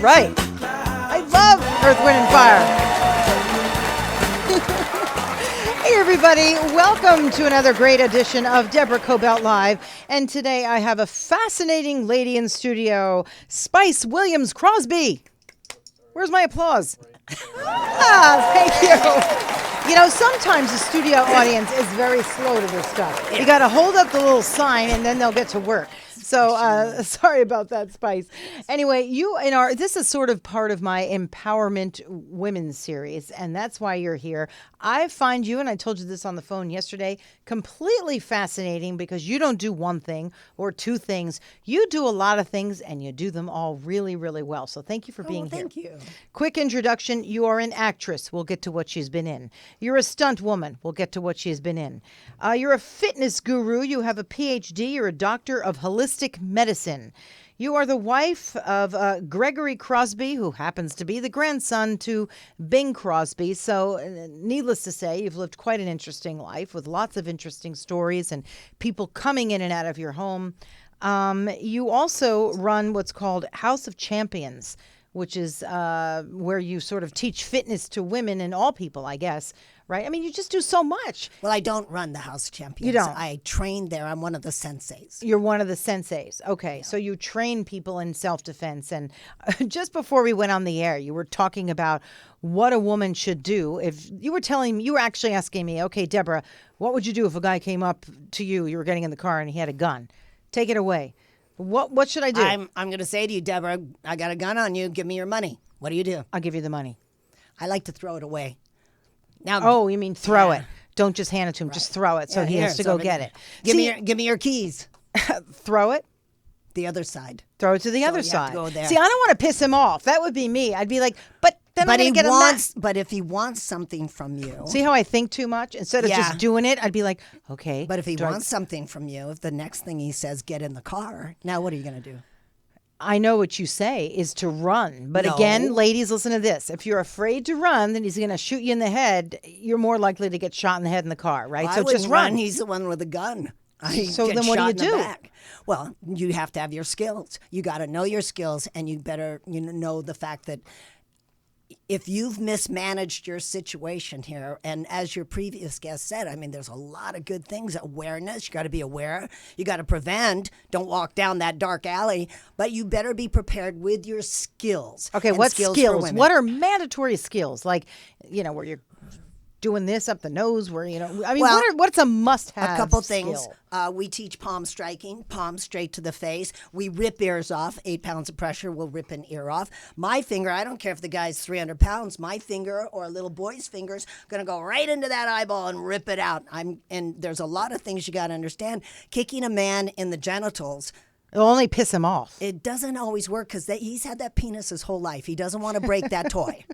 right. I love Earth, Wind, and Fire. Hey, everybody. Welcome to another great edition of Deborah Kobylt Live. And today I have a fascinating lady in studio, Spice Williams-Crosby. Where's my applause? Thank you. You know, sometimes the studio audience is very slow to this stuff. You got to hold up the little sign and then they'll get to work. So sorry about that, Spice. Anyway, this is sort of part of my Empowerment Women series, and that's why you're here. I find you, and I told you this on the phone yesterday, completely fascinating because you don't do one thing or two things. You do a lot of things, and you do them all really, really well. So thank you for being here. Thank you. Quick introduction. You are an actress. We'll get to what she's been in. You're a stunt woman. We'll get to what she's been in. You're a fitness guru. You have a PhD. You're a doctor of holistic medicine. You are the wife of Gregory Crosby, who happens to be the grandson to Bing Crosby. So needless to say, you've lived quite an interesting life with lots of interesting stories and people coming in and out of your home. You also run what's called House of Champions, which is where you sort of teach fitness to women and all people, I guess, right? I mean, you just do so much. Well, I don't run the House of Champions. You don't? I train there. I'm one of the senseis. You're one of the senseis. Okay, so you train people in self-defense. And just before we went on the air, you were talking about what a woman should do. If you were actually asking me, okay, Deborah, what would you do if a guy came up to you, you were getting in the car and he had a gun? Take it away. What should I do? I'm going to say to you, Deborah, I got a gun on you. Give me your money. What do you do? I'll give you the money. I like to throw it away. Now, oh, you mean throw it. Don't just hand it to him. Right. Just throw it. So he has to go get it. Give me your keys. Throw it. The other side. Throw it to the other side. Go there. See, I don't want to piss him off. That would be me. I'd be like, but then I'm going to get him. But if he wants something from you. See how I think too much? Instead of just doing it, I'd be like, okay. But if he wants something from you, if the next thing he says, get in the car, now what are you going to do? I know what you say is to run. But again, ladies, listen to this. If you're afraid to run, then he's going to shoot you in the head. You're more likely to get shot in the head in the car, right? Well, so just run. He's the one with a gun. So then what do you do? Well, you have to have your skills. You got to know your skills, and you better know the fact that if you've mismanaged your situation here, and as your previous guest said, I mean, there's a lot of good things. Awareness, you got to be aware. You got to prevent. Don't walk down that dark alley. But you better be prepared with your skills. Okay, what skills? What are mandatory skills? Like, where you're doing this up the nose, where, I mean, what's a must-have? A couple things. We teach palm striking, palm straight to the face. We rip ears off. 8 pounds of pressure will rip an ear off. My finger, I don't care if the guy's 300 pounds, my finger or a little boy's finger's going to go right into that eyeball and rip it out. And there's a lot of things you got to understand. Kicking a man in the genitals, it'll only piss him off. It doesn't always work because he's had that penis his whole life. He doesn't want to break that toy.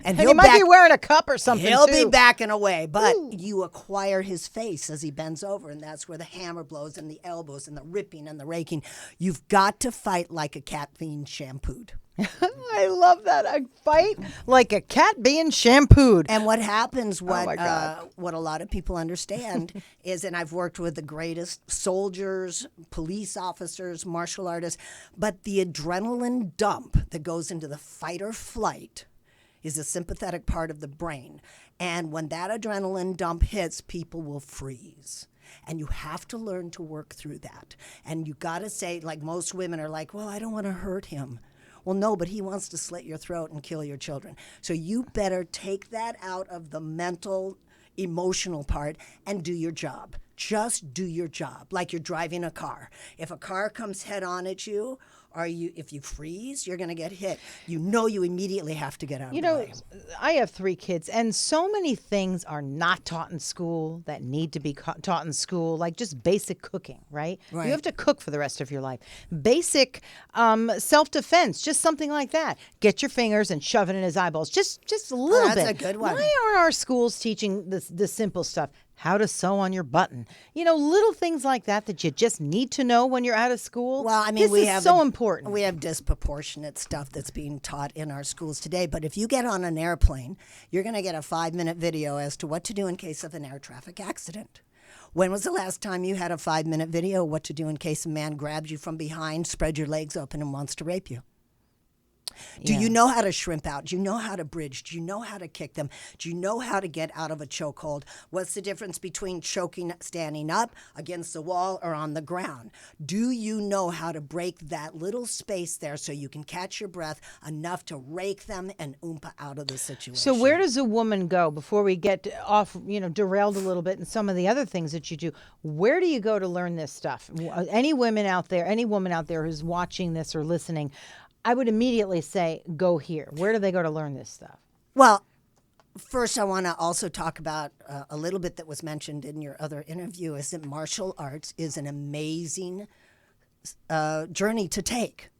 And he might be wearing a cup or something, He'll be backing away. But you acquire his face as he bends over, and that's where the hammer blows and the elbows and the ripping and the raking. You've got to fight like a cat being shampooed. I love that. I fight like a cat being shampooed. And what happens, what a lot of people understand is, and I've worked with the greatest soldiers, police officers, martial artists, but the adrenaline dump that goes into the fight or flight is a sympathetic part of the brain. And when that adrenaline dump hits, people will freeze. And you have to learn to work through that. And you got to say, like most women are like, well, I don't want to hurt him. Well, no, but he wants to slit your throat and kill your children. So you better take that out of the mental, emotional part and do your job. Just do your job, like you're driving a car. If a car comes head on at you, if you freeze, you're going to get hit. You immediately have to get out of the way. I have 3 kids, and so many things are not taught in school that need to be taught in school, like just basic cooking, right? You have to cook for the rest of your life. Basic self-defense, just something like that. Get your fingers and shove it in his eyeballs, just a little bit. That's a good one. Why aren't our schools teaching the simple stuff? How to sew on your button. Little things like that you just need to know when you're out of school. Well, I mean, this is so important. We have disproportionate stuff that's being taught in our schools today. But if you get on an airplane, you're going to get a 5-minute video as to what to do in case of an air traffic accident. When was the last time you had a 5-minute video what to do in case a man grabs you from behind, spread your legs open, and wants to rape you? Do you know how to shrimp out? Do you know how to bridge? Do you know how to kick them? Do you know how to get out of a chokehold? What's the difference between choking, standing up against the wall or on the ground? Do you know how to break that little space there so you can catch your breath enough to rake them and oompa out of the situation? So where does a woman go before we get off, derailed a little bit in some of the other things that you do? Where do you go to learn this stuff? Any woman out there who's watching this or listening, I would immediately say, go here. Where do they go to learn this stuff? Well, first I want to also talk about a little bit that was mentioned in your other interview, is that martial arts is an amazing journey to take.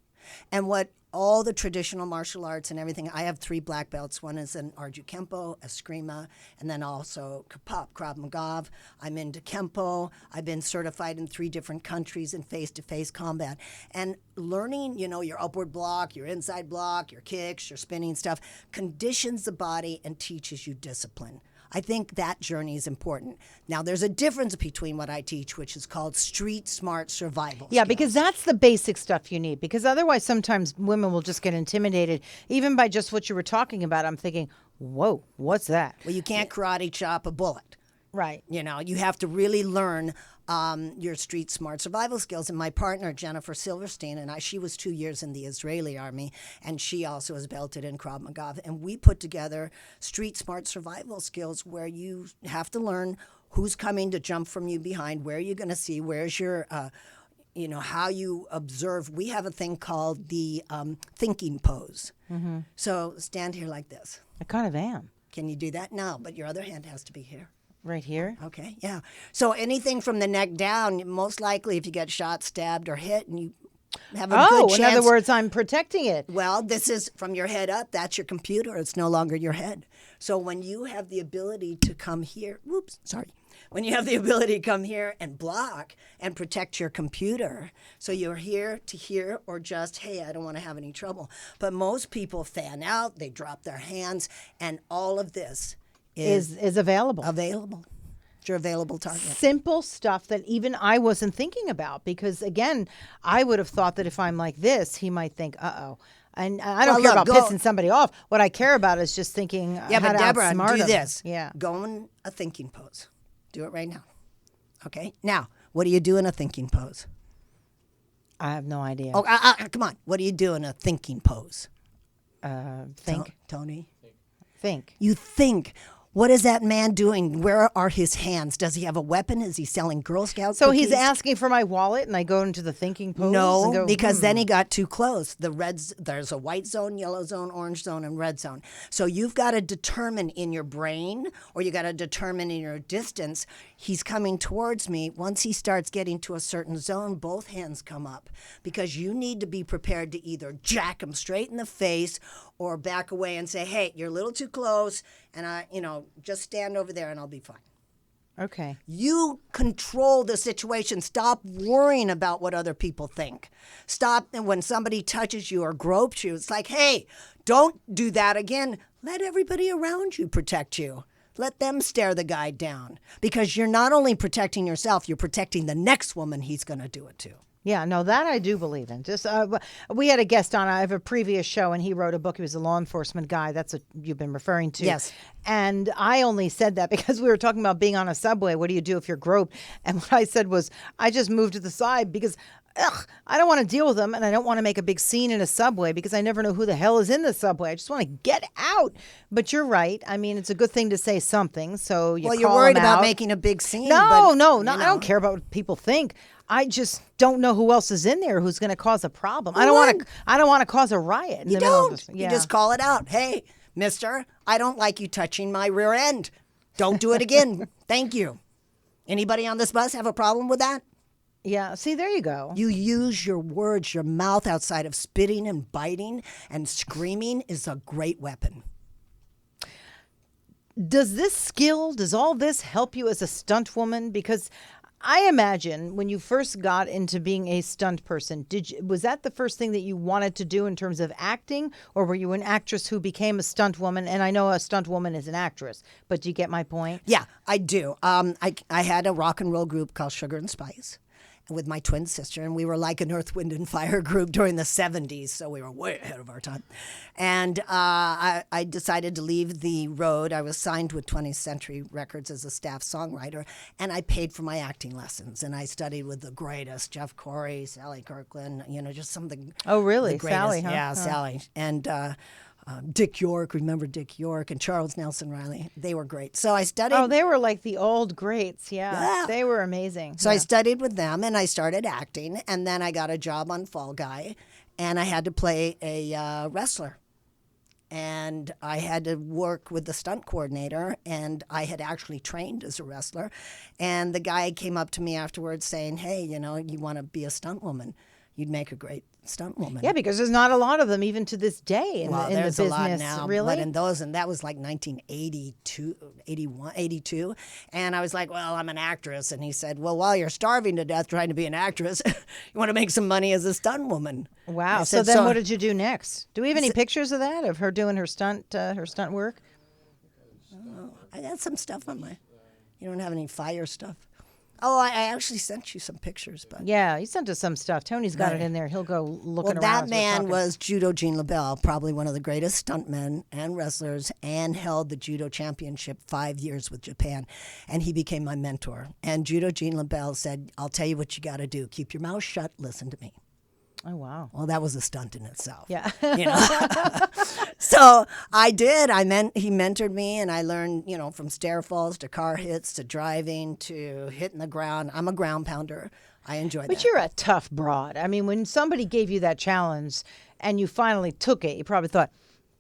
And what all the traditional martial arts and everything, I have 3 black belts. One is an Arju Kempo, Eskrima, and then also Kapap, Krav Maga. I'm into Kempo. I've been certified in 3 different countries in face-to-face combat. And learning, your upward block, your inside block, your kicks, your spinning stuff, conditions the body and teaches you discipline. I think that journey is important. Now, there's a difference between what I teach, which is called street smart survival Yeah, skills. because that's the basic stuff you need. Because otherwise, sometimes women will just get intimidated, even by just what you were talking about. I'm thinking, whoa, what's that? Well, you can't karate chop a bullet. Right. You have to really learn your street smart survival skills. And my partner, Jennifer Silverstein, and she was 2 years in the Israeli army, and she also is belted in Krav Maga. And we put together street smart survival skills where you have to learn who's coming to jump from you behind, where you're going to see, where's your, how you observe. We have a thing called the thinking pose. Mm-hmm. So stand here like this. I kind of am. Can you do that? No, but your other hand has to be here. Right here? Okay, yeah. So anything from the neck down, most likely if you get shot, stabbed, or hit, and you have a good chance. In other words, I'm protecting it. Well, this is from your head up. That's your computer. It's no longer your head. So when you have the ability to come here, when you have the ability to come here and block and protect your computer, so you're here to hear or just, hey, I don't want to have any trouble. But most people fan out, they drop their hands, and all of this is available. It's your available target. Simple stuff that even I wasn't thinking about, because again, I would have thought that if I'm like this, he might think, uh-oh. And I don't care about pissing somebody off. What I care about is just thinking how but to Deborah, outsmart do him. this. Yeah. Go in a thinking pose. Do it right now. Okay? Now, what do you do in a thinking pose? I have no idea. Oh, come on. What do you do in a thinking pose? Think. Tony? Think. You think. What is that man doing? Where are his hands? Does he have a weapon? Is he selling Girl Scout So cookies? he's asking for my wallet, and I go into the thinking pose? No, and go, because then he got too close. There's a white zone, yellow zone, orange zone, and red zone. So you've got to determine in your brain, or you got to determine in your distance, he's coming towards me. Once he starts getting to a certain zone, both hands come up, because you need to be prepared to either jack him straight in the face or back away and say, hey, you're a little too close, and just stand over there and I'll be fine. Okay. You control the situation. Stop worrying about what other people think. Stop, and when somebody touches you or gropes you, it's like, hey, don't do that again. Let everybody around you protect you. Let them stare the guy down, because you're not only protecting yourself, you're protecting the next woman he's going to do it to. Yeah, no, that I do believe in. Just we had a guest on. I have a previous show, and he wrote a book. He was a law enforcement guy. That's what you've been referring to. Yes. And I only said that because we were talking about being on a subway. What do you do if you're groped? And what I said was, I just moved to the side because I don't want to deal with them, and I don't want to make a big scene in a subway because I never know who the hell is in the subway. I just want to get out. But you're right. I mean, it's a good thing to say something. So you're worried about making a big scene. No, I don't care about what people think. I just don't know who else is in there who's going to cause a problem. I don't want to cause a riot. You don't. You just call it out. Hey, mister, I don't like you touching my rear end. Don't do it again. Thank you. Anybody on this bus have a problem with that? Yeah. See, there you go. You use your words, your mouth, outside of spitting and biting and screaming is a great weapon. Does all this help you as a stunt woman? Because I imagine when you first got into being a stunt person, was that the first thing that you wanted to do in terms of acting, or were you an actress who became a stunt woman? And I know a stunt woman is an actress, but do you get my point? Yeah, I do. I had a rock and roll group called Sugar and Spice. with my twin sister, and we were like an Earth, Wind, and Fire group during the 70s, so we were way ahead of our time. And I decided to leave the road. I was signed with 20th Century Records as a staff songwriter, and I paid for my acting lessons, and I studied with the greatest, Jeff Corey, Sally Kirkland, just some of the Oh, really? the greatest. Sally, huh? Yeah, Sally. And Dick York, remember Dick York, and Charles Nelson Riley. They were great. So I studied. Oh, they were like the old greats. Yeah. They were amazing. So I studied with them, and I started acting, and then I got a job on Fall Guy, and I had to play a wrestler. And I had to work with the stunt coordinator, and I had actually trained as a wrestler. And the guy came up to me afterwards saying, hey, you want to be a stunt woman. You'd make a great stunt woman. Yeah, because there's not a lot of them even to this day in the there's business. a lot now, really? but and that was like 1982, 81, 82. And I was like, well, I'm an actress. And he said, well, while you're starving to death trying to be an actress, you want to make some money as a stunt woman. Wow. Said, so then what did you do next? Do we have any pictures of that, of her doing her stunt work? Oh, I got some stuff on you don't have any fire stuff? Oh, I actually sent you some pictures, but Yeah, you sent us some stuff. Tony's got it in there. He'll go looking around. that as we're man talking. was Judo Gene LaBelle, probably one of the greatest stuntmen and wrestlers, and held the judo championship 5 years with Japan. And he became my mentor. And Judo Gene LaBelle said, I'll tell you what you got to do. Keep your mouth shut. Listen to me. Oh, wow. Well, that was a stunt in itself. Yeah. So I did. He mentored me, and I learned, from stair falls to car hits to driving to hitting the ground. I'm a ground pounder. I enjoy that. But you're a tough broad. I mean, when somebody gave you that challenge and you finally took it, you probably thought,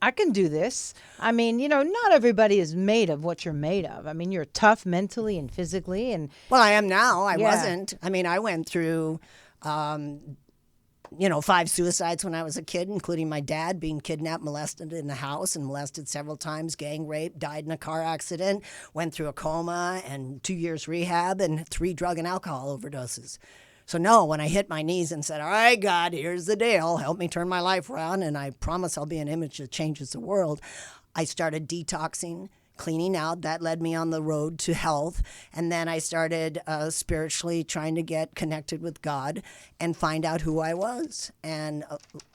I can do this. I mean, not everybody is made of what you're made of. I mean, you're tough mentally and physically. And well, I am now. I Yeah. wasn't. I mean, I went through 5 suicides when I was a kid, including my dad being kidnapped, molested in the house, and molested several times, gang rape, died in a car accident, went through a coma and 2 years rehab and 3 drug and alcohol overdoses. So no, when I hit my knees and said, all right, God, here's the deal. Help me turn my life around, and I promise I'll be an image that changes the world, I started detoxing, cleaning out. That led me on the road to health. And then I started spiritually trying to get connected with God and find out who I was. And,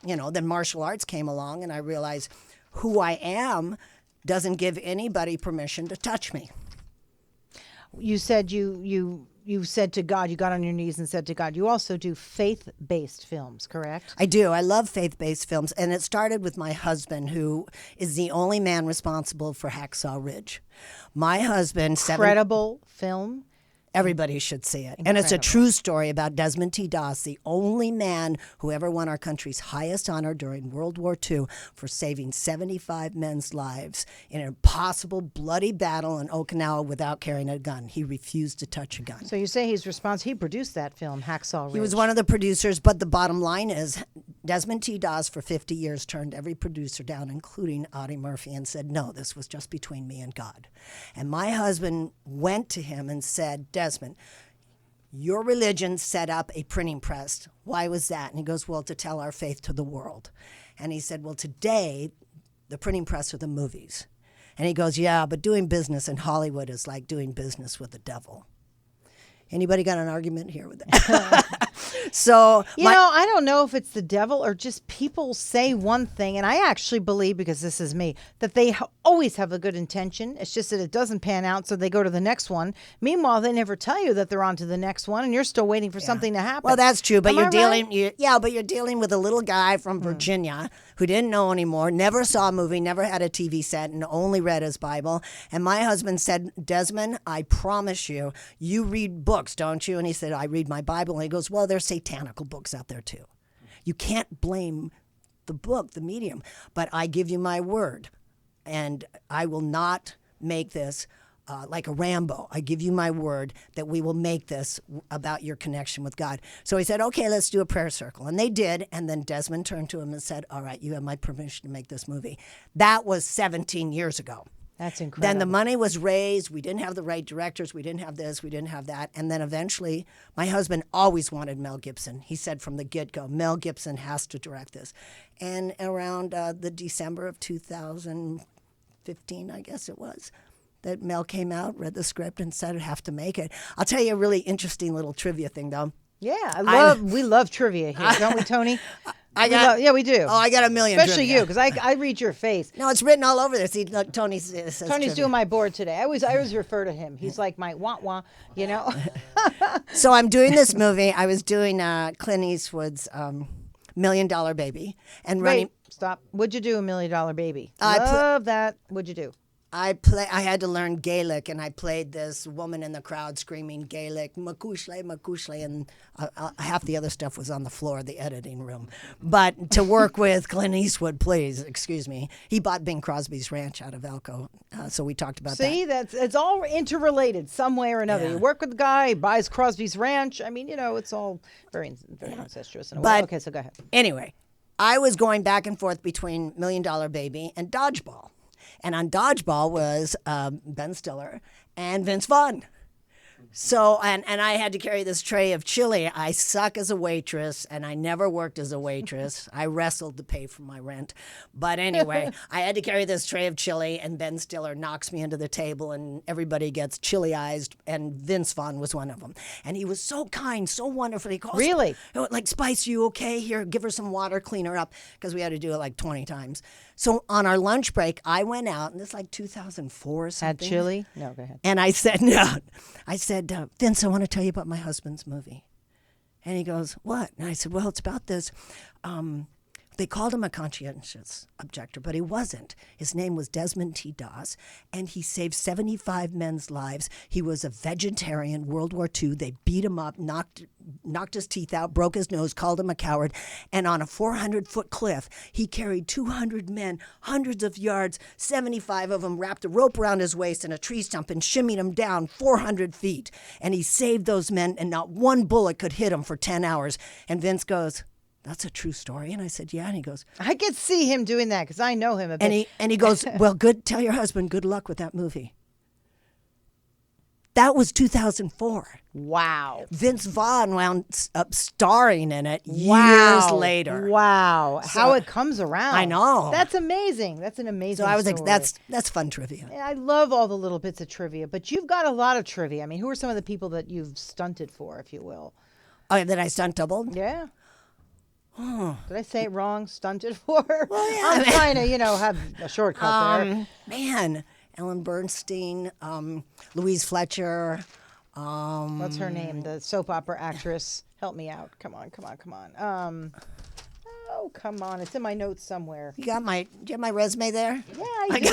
then martial arts came along, and I realized who I am doesn't give anybody permission to touch me. you said you said to God, you got on your knees and said to God, you also do faith-based films, correct? I do. I love faith-based films. And it started with my husband, who is the only man responsible for Hacksaw Ridge. My husband... Incredible film. Everybody should see it. Incredible. And it's a true story about Desmond T. Doss, the only man who ever won our country's highest honor during World War II for saving 75 men's lives in an impossible, bloody battle in Okinawa without carrying a gun. He refused to touch a gun. So you say he's responsible. He produced that film, Hacksaw Ridge. He was one of the producers, but the bottom line is Desmond T. Doss for 50 years turned every producer down, including Audie Murphy, and said, no, this was just between me and God. And my husband went to him and said, Desmond, your religion set up a printing press. Why was that? And he goes, well, to tell our faith to the world. And he said, well, today, the printing press are the movies. And he goes, yeah, but doing business in Hollywood is like doing business with the devil. Anybody got an argument here with that? So, I don't know if it's the devil or just people say one thing. And I actually believe, because this is me, that they always have a good intention. It's just that it doesn't pan out, so they go to the next one. Meanwhile, they never tell you that they're on to the next one, and you're still waiting for something to happen. Well, that's true, but Am you're I dealing, right? but you're dealing with a little guy from Virginia who didn't know anymore, never saw a movie, never had a TV set, and only read his Bible. And my husband said, Desmond, I promise you, you read books, don't you? And he said, I read my Bible. And he goes, well, there's satanical books out there too. You can't blame the book, the medium, but I give you my word, and I will not make this like a Rambo. I give you my word that we will make this about your connection with God. So he said, okay, let's do a prayer circle. And they did. And then Desmond turned to him and said, all right, you have my permission to make this movie. That was 17 years ago. That's incredible. Then the money was raised. We didn't have the right directors. We didn't have this. We didn't have that. And then eventually, my husband always wanted Mel Gibson. He said from the get-go, Mel Gibson has to direct this. And around the December of 2015, I guess it was, that Mel came out, read the script, and said, I have to make it. I'll tell you a really interesting little trivia thing, though. Yeah, we love trivia here, don't we, Tony? We do. Oh, I got a million. Especially trivia. you, because I read your face. No, it's written all over there. See, look, Tony's doing my board today. I always refer to him. He's like my wah, you know. So I'm doing this movie. I was doing Clint Eastwood's $1 Million Baby and running. Wait, stop. What'd you do, $1 Million Baby? I Love that. What'd you do? I had to learn Gaelic, and I played this woman in the crowd screaming Gaelic, Makushle, and half the other stuff was on the floor of the editing room. But to work with Clint Eastwood, please, excuse me, he bought Bing Crosby's ranch out of Elko, so we talked about that. See, it's all interrelated some way or another. You work with the guy, he buys Crosby's ranch. I mean, it's all very incestuous in a way. Okay, so go ahead. Anyway, I was going back and forth between $1 Million Baby and Dodgeball. And on Dodgeball was Ben Stiller and Vince Vaughn. So, and I had to carry this tray of chili. I suck as a waitress, and I never worked as a waitress. I wrestled to pay for my rent. But anyway, I had to carry this tray of chili, and Ben Stiller knocks me into the table, and everybody gets chili-ized, and Vince Vaughn was one of them. And he was so kind, so wonderful. He calls, really? Like, Spice, you okay? Here, give her some water, clean her up, because we had to do it like 20 times. So on our lunch break, I went out, and this is like 2004 or something. Had chili? No, go ahead. And I said, no. I said, Vince, I want to tell you about my husband's movie. And he goes, what? And I said, well, it's about this. They called him a conscientious objector, but he wasn't. His name was Desmond T. Doss, and he saved 75 men's lives. He was a vegetarian, World War II. They beat him up, knocked his teeth out, broke his nose, called him a coward. And on a 400-foot cliff, he carried 200 men, hundreds of yards, 75 of them wrapped a rope around his waist and a tree stump and shimmied him down 400 feet. And he saved those men, and not one bullet could hit him for 10 hours. And Vince goes, that's a true story. And I said, yeah. And he goes, I could see him doing that because I know him a bit. And he goes, well, tell your husband good luck with that movie. That was 2004. Wow. Vince Vaughn wound up starring in it years later. Wow. So, how it comes around. I know. That's amazing. That's an amazing So I was story. like, that's fun trivia. And I love all the little bits of trivia, but you've got a lot of trivia. I mean, who are some of the people that you've stunted for, if you will? Oh, that I stunt doubled? Yeah. Did I say it wrong? Stunted for? Well, yeah. I'm trying to, have a shortcut there. Man, Ellen Bernstein, Louise Fletcher. What's her name? The soap opera actress. Help me out. Come on. Oh, come on. It's in my notes somewhere. Do you have my resume there? Yeah, I do.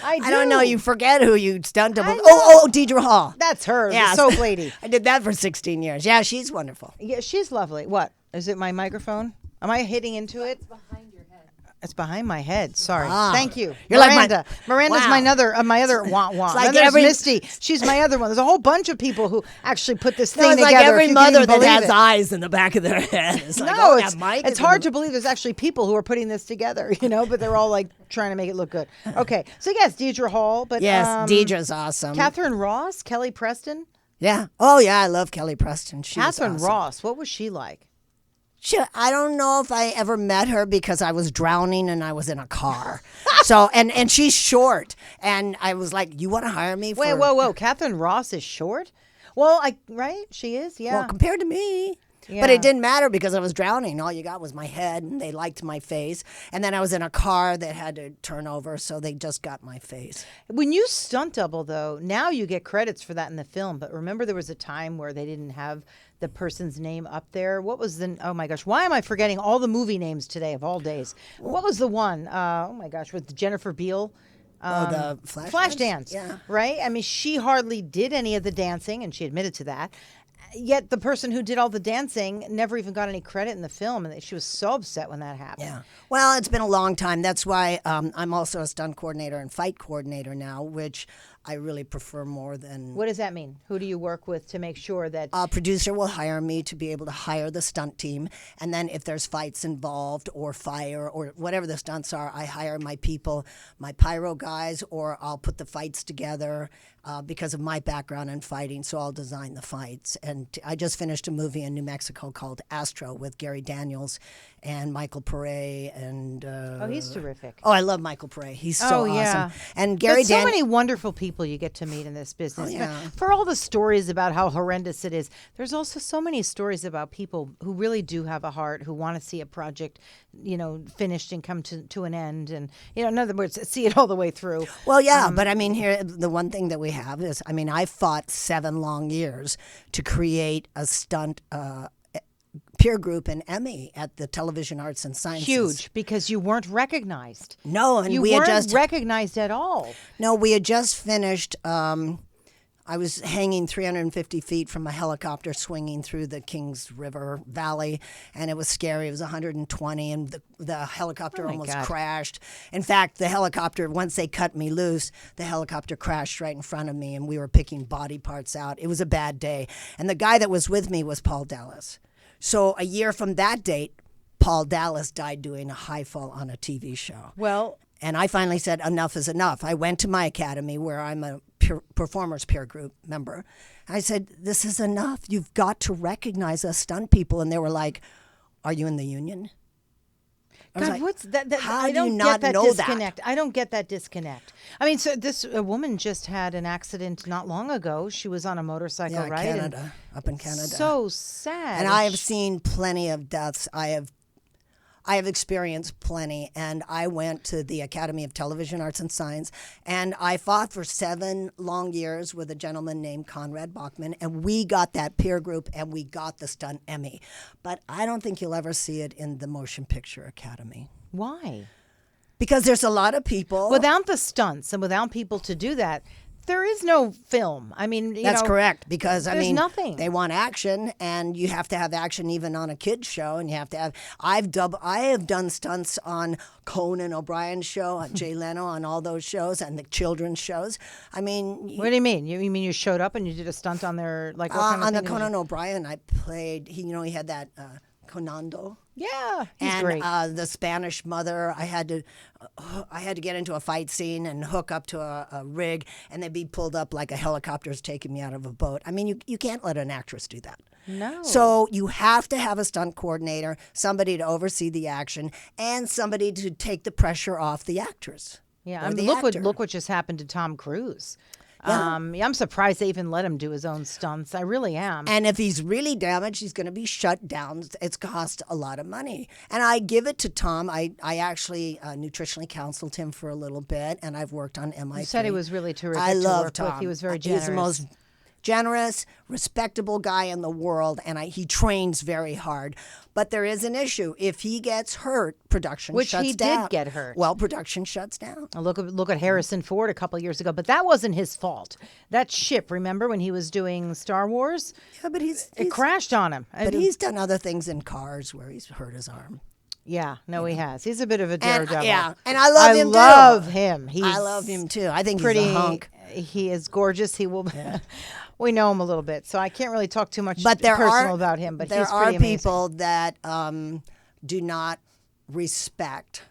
I don't know. You forget who you stunt doubled. Oh, Deidre Hall. That's her, the soap lady. I did that for 16 years. Yeah, she's wonderful. Yeah, she's lovely. What? Is it my microphone? Am I hitting into it? It's behind your head. It's behind my head. Sorry. Thank you. You're Miranda. Like Miranda's wow. my other wah-wah. Like there's Misty. She's my other one. There's a whole bunch of people who actually put this thing it's together. Like every mother that has it. eyes in the back of their head. It's like, no, it's hard to believe there's actually people who are putting this together, but they're all like trying to make it look good. Okay. So yes, Deidre Hall. But yes, Deidre's awesome. Catherine Ross, Kelly Preston. Yeah. Oh, yeah, I love Kelly Preston. Catherine awesome. Ross, what was she like? I don't know if I ever met her because I was drowning and I was in a car. So, and she's short. And I was like, you want to hire me for... Wait, whoa. Catherine Ross is short? Well, right? She is, yeah. Well, compared to me. Yeah. But it didn't matter because I was drowning. All you got was my head, and they liked my face. And then I was in a car that had to turn over, so they just got my face. When you stunt double, though, now you get credits for that in the film. But remember there was a time where they didn't have the person's name up there. What was oh my gosh, why am I forgetting all the movie names today of all days? What was the one? Oh my gosh, with Jennifer Beal? The Flashdance. Yeah. Right? I mean, she hardly did any of the dancing, and she admitted to that. Yet the person who did all the dancing never even got any credit in the film, and she was so upset when that happened. Yeah. Well, it's been a long time. That's why I'm also a stunt coordinator and fight coordinator now, which I really prefer more than... What does that mean? Who do you work with to make sure that... A producer will hire me to be able to hire the stunt team, and then if there's fights involved or fire or whatever the stunts are, I hire my people, my pyro guys, or I'll put the fights together. because of my background in fighting, so I'll design the fights. And I just finished a movie in New Mexico called Astro with Gary Daniels and Michael Pare. And he's terrific. Oh, I love Michael Pare. He's so awesome. And Gary There's so many wonderful people you get to meet in this business. For all the stories about how horrendous it is, there's also so many stories about people who really do have a heart, who want to see a project, finished and come to an end, and in other words, see it all the way through. Well, yeah, but I mean, here the one thing that we have is, I mean, I fought 7 long years to create a stunt peer group in Emmy at the Television Arts and Sciences. Huge, because you weren't recognized. No, and you we weren't had just recognized at all. No, we had just finished. I was hanging 350 feet from a helicopter swinging through the Kings River Valley, and it was scary. It was 120, and the helicopter almost crashed. In fact, the helicopter, once they cut me loose, the helicopter crashed right in front of me, and we were picking body parts out. It was a bad day. And the guy that was with me was Paul Dallas. So a year from that date, Paul Dallas died doing a high fall on a TV show. Well, and I finally said, enough is enough. I went to my academy where I'm a performers peer group member. I said, this is enough. You've got to recognize us stunt people. And they were like, are you in the union? God, like, what's that? How I do don't you get not that know disconnect. that? I don't get that disconnect. I mean, so a woman just had an accident not long ago. She was on a motorcycle, right? Canada, up in Canada. So sad. And I have seen plenty of deaths. I have experienced plenty, and I went to the Academy of Television Arts and Science, and I fought for 7 long years with a gentleman named Conrad Bachman, and we got that peer group, and we got the Stunt Emmy. But I don't think you'll ever see it in the Motion Picture Academy. Why? Because there's a lot of people. Without the stunts and without people to do that, there is no film. I mean, that's correct, because there's nothing. They want action, and you have to have action even on a kids show, and you have to have. I have done stunts on Conan O'Brien's show, on Jay Leno, on all those shows, and the children's shows. I mean, what do you mean? You mean you showed up and you did a stunt on their what kind of on thing the Conan O'Brien? I played. He had that Conando. Yeah, he's and great. The Spanish mother, I had to get into a fight scene and hook up to a rig, and they'd be pulled up like a helicopter's taking me out of a boat. I mean, you can't let an actress do that. No. So you have to have a stunt coordinator, somebody to oversee the action, and somebody to take the pressure off the actress. Yeah, I mean, look what just happened to Tom Cruise. Yeah. I'm surprised they even let him do his own stunts. I really am. And if he's really damaged, he's going to be shut down. It's cost a lot of money. And I give it to Tom. I actually nutritionally counseled him for a little bit, and I've worked on MIT. You said he was really terrific I to love work Tom. with. He was very generous. He's the most generous, respectable guy in the world, and he trains very hard. But there is an issue. If he gets hurt, production shuts down. Which he did get hurt. Well, production shuts down. Look at Harrison Ford a couple years ago, but that wasn't his fault. That ship, remember when he was doing Star Wars? Yeah, but it crashed on him. But he's done other things in Cars where he's hurt his arm. Yeah, no, he has. He's a bit of a daredevil. And I love him too. I love him. I love him too. I think he's a hunk. He is gorgeous. He will. Yeah. We know him a little bit, so I can't really talk too much about him. But there he's are people that do not respect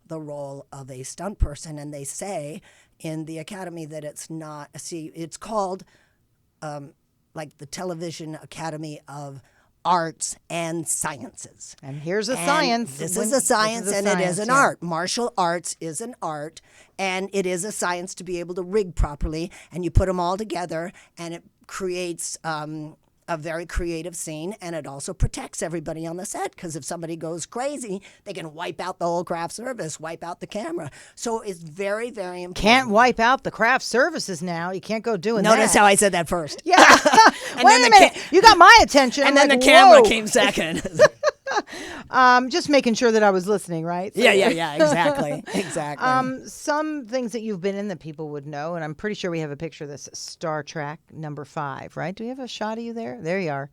the role of a stunt person, and they say in the Academy that it's not. See, it's called like the Television Academy of Arts and Sciences. And here's a science. This is a science, and it is an art. Martial arts is an art, and it is a science to be able to rig properly. And you put them all together, and it creates a very creative scene, and it also protects everybody on the set, because if somebody goes crazy, they can wipe out the whole craft service, wipe out the camera. So it's very, very important. Can't wipe out the craft services now. You can't go doing that. Notice how I said that first. Yeah. Wait a minute. You got my attention. And then the camera came second. Just making sure that I was listening, right? So, yeah, exactly. Some things that you've been in that people would know, and I'm pretty sure we have a picture of this, Star Trek #5, right? Do we have a shot of you there? There you are.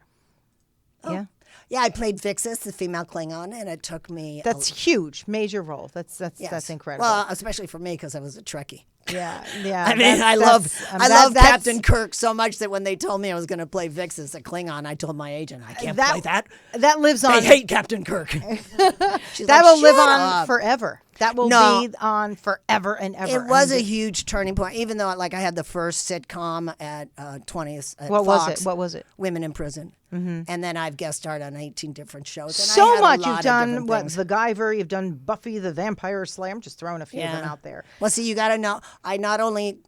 Oh. Yeah. Yeah, I played Vixis, the female Klingon, and it took me. That's huge, major role. That's incredible. Well, especially for me, because I was a Trekkie. Yeah. I mean, I love Captain Kirk so much that when they told me I was going to play Vixus, a Klingon, I told my agent, I can't play that. That lives on. I hate Captain Kirk. That will live on forever. That will be on forever and ever. It was a huge turning point, even though I had the first sitcom at 20th at What Fox. was it? What was it? Women in Prison. Mm-hmm. And then I've guest starred on 18 different shows. And so much. You've done The Guyver, you've done Buffy the Vampire Slayer. I'm just throwing a few of them out there. Well, see, you got to know, I not only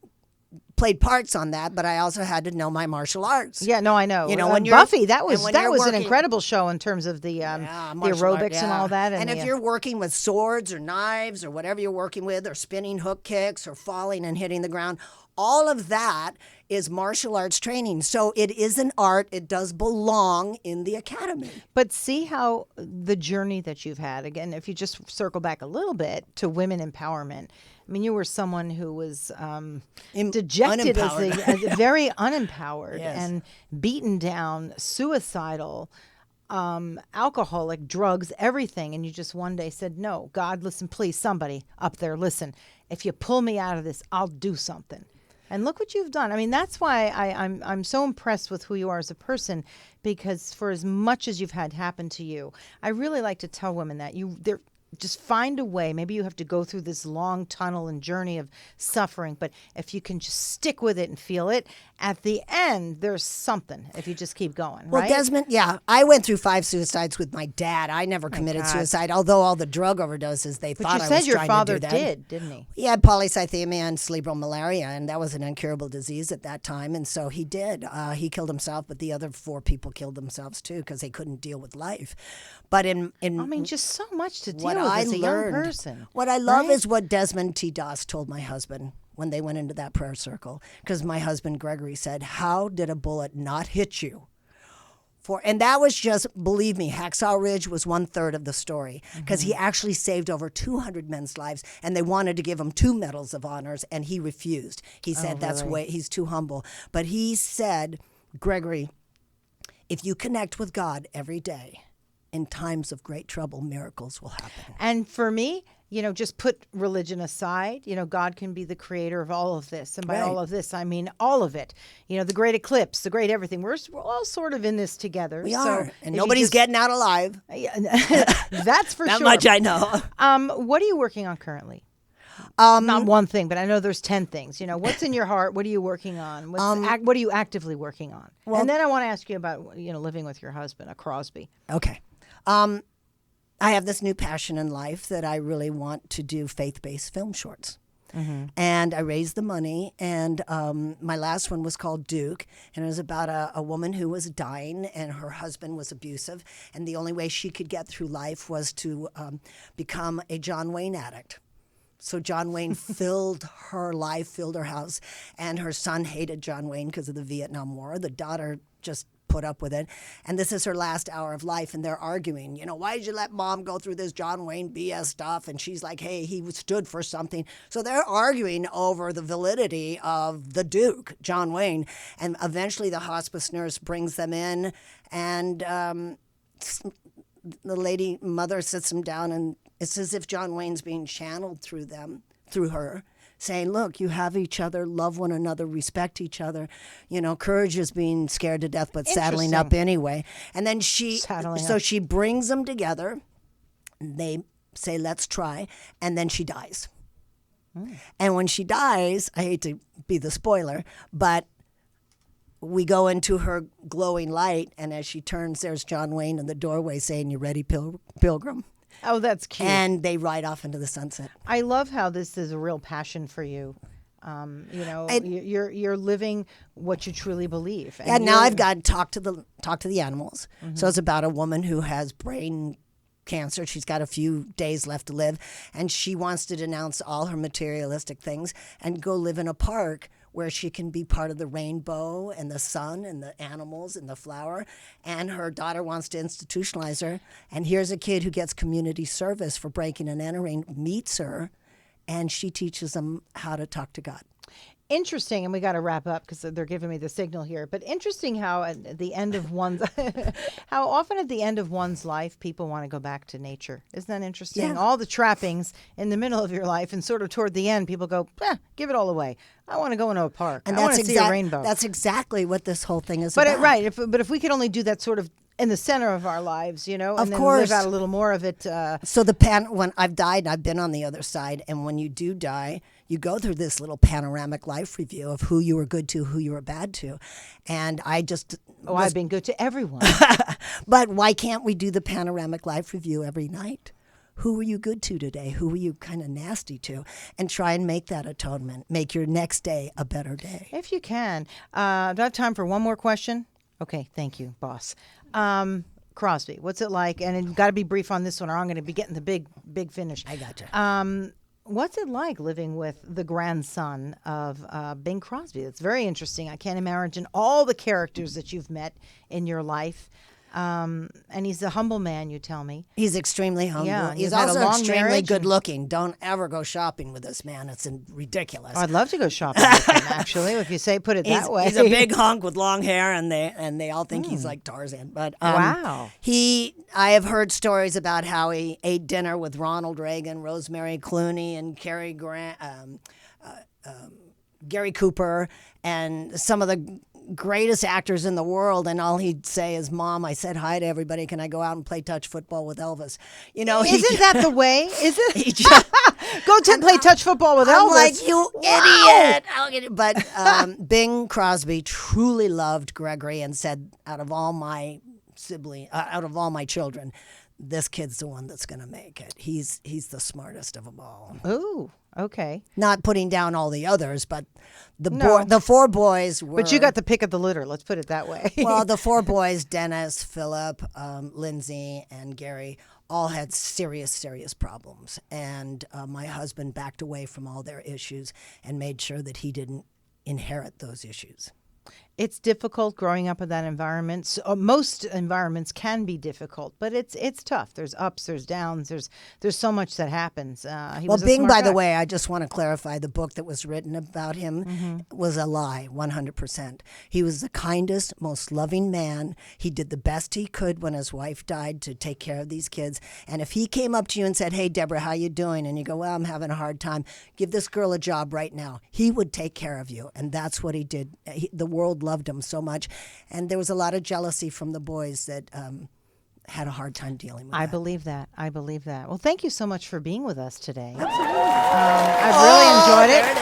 played parts on that, but I also had to know my martial arts. Yeah, no, I know. You know, when Buffy, that was an incredible show in terms of the aerobics and all that. And if you're working with swords or knives or whatever you're working with, or spinning hook kicks or falling and hitting the ground, all of that is martial arts training. So it is an art. It does belong in the academy. But see how the journey that you've had, again, if you just circle back a little bit to women empowerment, I mean, you were someone who was dejected, as very unempowered, and beaten down, suicidal, alcoholic, drugs, everything. And you just one day said, no, God, listen, please, somebody up there, listen, if you pull me out of this, I'll do something. And look what you've done. I mean, that's why I'm so impressed with who you are as a person, because for as much as you've had happen to you, I really like to tell women that just find a way. Maybe you have to go through this long tunnel and journey of suffering, but if you can just stick with it and feel it, at the end, there's something if you just keep going, well, right? Well, Desmond, I went through 5 suicides with my dad. I never committed suicide, although all the drug overdoses, they thought I was trying to do that. But you said your father did, didn't he? He had polycythemia and cerebral malaria, and that was an incurable disease at that time, and so he did. He killed himself, but the other 4 people killed themselves too because they couldn't deal with life. But I mean, just so much to deal with as a young person. What I love is what Desmond T. Doss told my husband when they went into that prayer circle, because my husband Gregory said, how did a bullet not hit you? And that was just, believe me, Hacksaw Ridge was 1/3 of the story, because he actually saved over 200 men's lives, and they wanted to give him 2 medals of honors, and he refused. He said he's too humble. But he said, Gregory, if you connect with God every day, in times of great trouble, miracles will happen. And for me, just put religion aside. God can be the creator of all of this. And by all of this, I mean all of it. The great eclipse, the great everything. We're all sort of in this together. We are. And nobody's getting out alive. That's for sure. That much I know. What are you working on currently? Not one thing, but I know there's 10 things. What's in your heart? What are you working on? What are you actively working on? Well, and then I want to ask you about, living with your husband, a Crosby. Okay. I have this new passion in life that I really want to do faith-based film shorts. Mm-hmm. And I raised the money, and my last one was called Duke, and it was about a woman who was dying, and her husband was abusive, and the only way she could get through life was to become a John Wayne addict. So John Wayne filled her life, filled her house, and her son hated John Wayne because of the Vietnam War. The daughter just put up with it. And this is her last hour of life, and they're arguing, why did you let mom go through this John Wayne BS stuff? And she's like, hey, he stood for something. So they're arguing over the validity of the Duke, John Wayne. And eventually the hospice nurse brings them in, and the mother sits them down, and it's as if John Wayne's being channeled through her, saying, look, you have each other, love one another, respect each other. Courage is being scared to death, but saddling up anyway. And then she brings them together. They say, let's try. And then she dies. And when she dies, I hate to be the spoiler, but we go into her glowing light. And as she turns, there's John Wayne in the doorway saying, you ready, Pilgrim? Oh, that's cute. And they ride off into the sunset. I love how this is a real passion for you. You're living what you truly believe. And now I've got to talk to the animals. Mm-hmm. So it's about a woman who has brain cancer. She's got a few days left to live, and she wants to denounce all her materialistic things and go live in a park where she can be part of the rainbow and the sun and the animals and the flower. And her daughter wants to institutionalize her. And here's a kid who gets community service for breaking and entering, meets her, and she teaches them how to talk to God. Interesting, and we got to wrap up because they're giving me the signal here. But interesting how at the end of one's, how often at the end of one's life people want to go back to nature. Isn't that interesting? Yeah. All the trappings in the middle of your life, and sort of toward the end, people go, give it all away. I want to go into a park. And I want to see a rainbow. That's exactly what this whole thing is but about. But if we could only do that sort of in the center of our lives, and Of then course. live out a little more of it. So when I've died, I've been on the other side, and when you do die, you go through this little panoramic life review of who you were good to, who you were bad to, and I just I've been good to everyone. But why can't we do the panoramic life review every night? Who were you good to today? Who were you kind of nasty to? And try and make that atonement. Make your next day a better day. If you can. Do I have time for one more question? Okay, thank you, boss. Crosby, what's it like? And you've got to be brief on this one, or I'm going to be getting the big finish. I gotcha. What's it like living with the grandson of Bing Crosby? It's very interesting. I can't imagine all the characters that you've met in your life. And he's a humble man, you tell me. He's extremely humble. Yeah, he's you've had a also long extremely marriage good looking. Don't ever go shopping with this man. It's ridiculous. I'd love to go shopping with him, actually, if you put it that way. He's a big hunk with long hair, and they all think he's like Tarzan. But wow. I have heard stories about how he ate dinner with Ronald Reagan, Rosemary Clooney, and Gary Cooper, and some of the greatest actors in the world, and all he'd say is, "Mom, I said hi to everybody. Can I go out and play touch football with Elvis?" Isn't that the way? Is it? He just, play touch football with I'm Elvis. like, you idiot! But Bing Crosby truly loved Gregory and said, out of all my children, this kid's the one that's going to make it. He's the smartest of them all. Ooh, okay. Not putting down all the others, but the four boys were... But you got the pick of the litter, let's put it that way. Well, the four boys, Dennis, Philip, Lindsay, and Gary, all had serious, serious problems. And my husband backed away from all their issues and made sure that he didn't inherit those issues. It's difficult growing up in that environment. So, most environments can be difficult, but it's tough. There's ups, there's downs, there's so much that happens. Bing, by the way, I just want to clarify, the book that was written about him was a lie, 100%. He was the kindest, most loving man. He did the best he could when his wife died to take care of these kids. And if he came up to you and said, "Hey, Deborah, how you doing?" And you go, "Well, I'm having a hard time. Give this girl a job right now." He would take care of you, and that's what he did. The world loved him so much, and there was a lot of jealousy from the boys that had a hard time dealing with that. I believe that. Well, thank you so much for being with us today. I've really enjoyed it. There it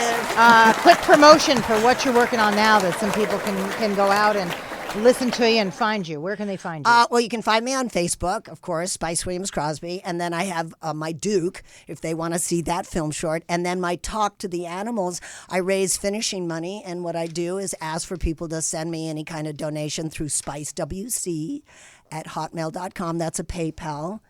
is. Quick promotion for what you're working on now, that some people can go out and listen to you and find you. Where can they find you? Well, you can find me on Facebook, of course, Spice Williams-Crosby. And then I have my Duke, if they want to see that film short. And then my Talk to the Animals, I raise finishing money. And what I do is ask for people to send me any kind of donation through spicewc@hotmail.com. That's a PayPal.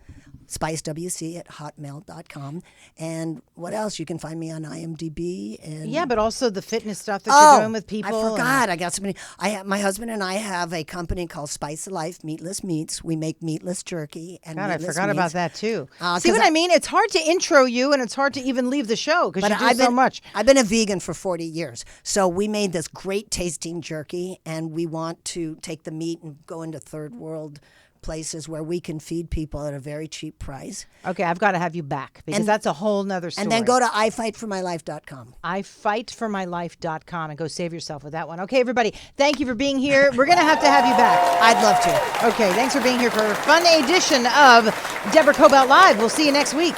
spicewc@hotmail.com. And what else? You can find me on IMDb. And yeah, but also the fitness stuff that you're doing with people. I forgot. I got somebody. My husband and I have a company called Spice of Life Meatless Meats. We make meatless jerky and God, I meatless forgot meats. about that too. See 'Cause what I mean? It's hard to intro you, and it's hard to even leave the show because you do so much. I've been a vegan for 40 years. So we made this great tasting jerky, and we want to take the meat and go into third world places where we can feed people at a very cheap price. Okay, I've got to have you back because that's a whole nother story. And then go to ifightformylife.com. ifightformylife.com and go save yourself with that one. Okay, everybody, thank you for being here. We're going to have you back. I'd love to. Okay, thanks for being here for a fun edition of Deborah Kobylt Live. We'll see you next week.